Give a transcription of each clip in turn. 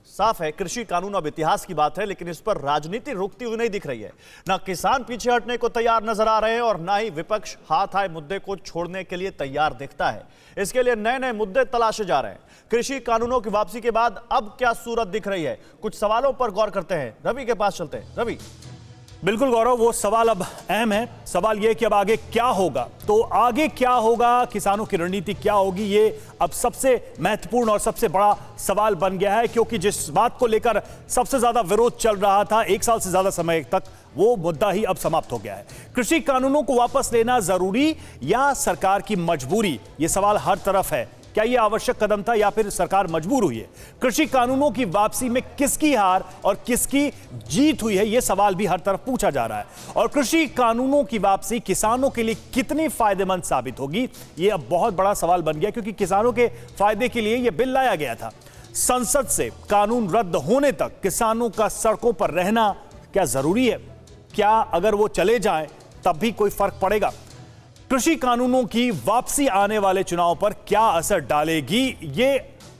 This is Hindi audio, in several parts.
साफ है, कृषि कानून अब इतिहास की बात है, लेकिन इस पर राजनीति रुकती हुई नहीं दिख रही है। ना किसान पीछे हटने को तैयार नजर आ रहे हैं और ना ही विपक्ष हाथ आए मुद्दे को छोड़ने के लिए तैयार दिखता है। इसके लिए नए नए मुद्दे तलाशे जा रहे हैं। कृषि कानूनों की वापसी के बाद अब क्या सूरत दिख रही है, कुछ सवालों पर गौर करते हैं। रवि के पास चलते हैं। रवि। बिल्कुल गौरव, वो सवाल अब अहम है। सवाल यह कि अब आगे क्या होगा, तो आगे क्या होगा, किसानों की रणनीति क्या होगी, ये अब सबसे महत्वपूर्ण और सबसे बड़ा सवाल बन गया है। क्योंकि जिस बात को लेकर सबसे ज्यादा विरोध चल रहा था 1 साल से ज्यादा समय तक, वो मुद्दा ही अब समाप्त हो गया है। कृषि कानूनों को वापस लेना जरूरी या सरकार की मजबूरी, ये सवाल हर तरफ है। क्या यह आवश्यक कदम था या फिर सरकार मजबूर हुई है? कृषि कानूनों की वापसी में किसकी हार और किसकी जीत हुई है, यह सवाल भी हर तरफ पूछा जा रहा है। और कृषि कानूनों की वापसी किसानों के लिए कितनी फायदेमंद साबित होगी, यह अब बहुत बड़ा सवाल बन गया। क्योंकि किसानों के फायदे के लिए यह बिल लाया गया था। संसद से कानून रद्द होने तक किसानों का सड़कों पर रहना क्या जरूरी है? क्या अगर वो चले जाएं तब भी कोई फर्क पड़ेगा? कृषि कानूनों की वापसी आने वाले चुनाव पर क्या असर डालेगी, ये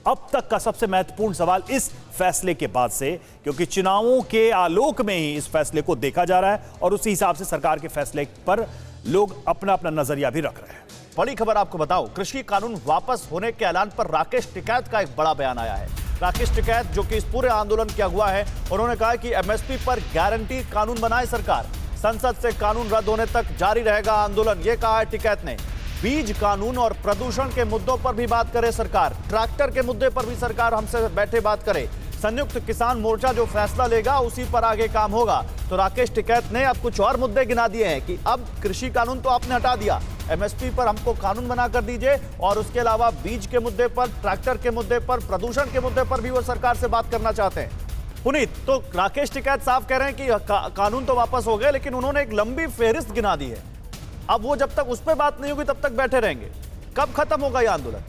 अब तक का सबसे महत्वपूर्ण सवाल इस फैसले के बाद से। क्योंकि चुनावों के आलोक में ही इस फैसले को देखा जा रहा है और उसी हिसाब से सरकार के फैसले पर लोग अपना अपना नजरिया भी रख रहे हैं। बड़ी खबर आपको बताओ, कृषि कानून वापस होने के ऐलान पर राकेश टिकैत का एक बड़ा बयान आया है। राकेश टिकैत, जो कि इस पूरे आंदोलन के अगुवा है, उन्होंने कहा कि एमएसपी पर गारंटी कानून बनाए सरकार, संसद से कानून रद्द होने तक जारी रहेगा आंदोलन, यह कहा है टिकैत ने। बीज कानून और प्रदूषण के मुद्दों पर भी बात करे सरकार, ट्रैक्टर के मुद्दे पर भी सरकार हमसे बैठे बात करे, संयुक्त किसान मोर्चा जो फैसला लेगा उसी पर आगे काम होगा। तो राकेश टिकैत ने अब कुछ और मुद्दे गिना दिए हैं कि अब कृषि कानून तो आपने हटा दिया, एमएसपी पर हमको कानून बना कर दीजिए, और उसके अलावा बीज के मुद्दे पर, ट्रैक्टर के मुद्दे पर, प्रदूषण के मुद्दे पर भी वो सरकार से बात करना चाहते हैं। पुनीत, तो राकेश टिकैत साफ कह रहे हैं कि कानून तो वापस हो गए, लेकिन उन्होंने एक लंबी फेहरिस्त गिना दी है। अब वो जब तक उस पर बात नहीं होगी तब तक बैठे रहेंगे। कब खत्म होगा ये आंदोलन?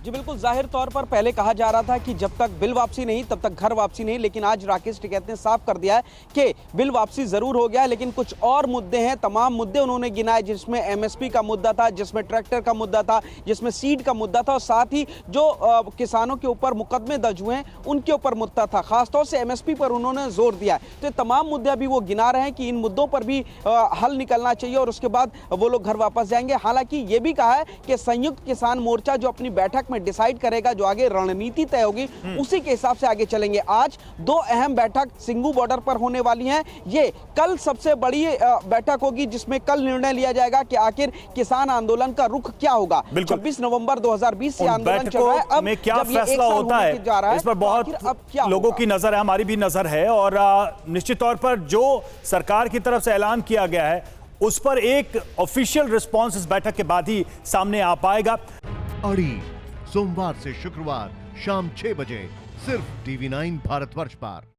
जी बिल्कुल, जाहिर तौर पर पहले कहा जा रहा था कि जब तक बिल वापसी नहीं तब तक घर वापसी नहीं, लेकिन आज राकेश टिकैत ने साफ कर दिया है कि बिल वापसी जरूर हो गया है, लेकिन कुछ और मुद्दे हैं। तमाम मुद्दे उन्होंने गिनाए, जिसमें एमएसपी का मुद्दा था, जिसमें ट्रैक्टर का मुद्दा था, जिसमें सीड का मुद्दा था, और साथ ही जो किसानों के ऊपर मुकदमे दर्ज हुए हैं उनके ऊपर मुद्दा था। खासतौर से एमएसपी पर उन्होंने जोर दिया है। तो तमाम मुद्दे अभी वो गिना रहे हैं कि इन मुद्दों पर भी हल निकलना चाहिए और उसके बाद वो लोग घर वापस जाएंगे। हालांकि ये भी कहा है कि संयुक्त किसान मोर्चा जो अपनी बैठक में डिसाइड करेगा, जो आगे रणनीति तय होगी उसी के हिसाब से आगे चलेंगे। आज 2 अहम बैठक सिंगू बॉर्डर पर होने वाली हैं। ये कल सबसे बड़ी बैठक होगी, जिसमें कल निर्णय लिया जाएगा कि आखिर किसान आंदोलन का रुख क्या होगा। 26 नवंबर 2020 से आंदोलन चल रहा है। अब में क्या फैसला होता है इस पर बहुत लोगों की नजर है, हमारी भी नजर है। और निश्चित तौर पर जो सरकार की तरफ से ऐलान किया गया है उस पर एक ऑफिशियल रिस्पॉन्स इस बैठक के बाद ही सामने आ पाएगा। सोमवार से शुक्रवार शाम 6 बजे सिर्फ TV9 भारतवर्ष पर।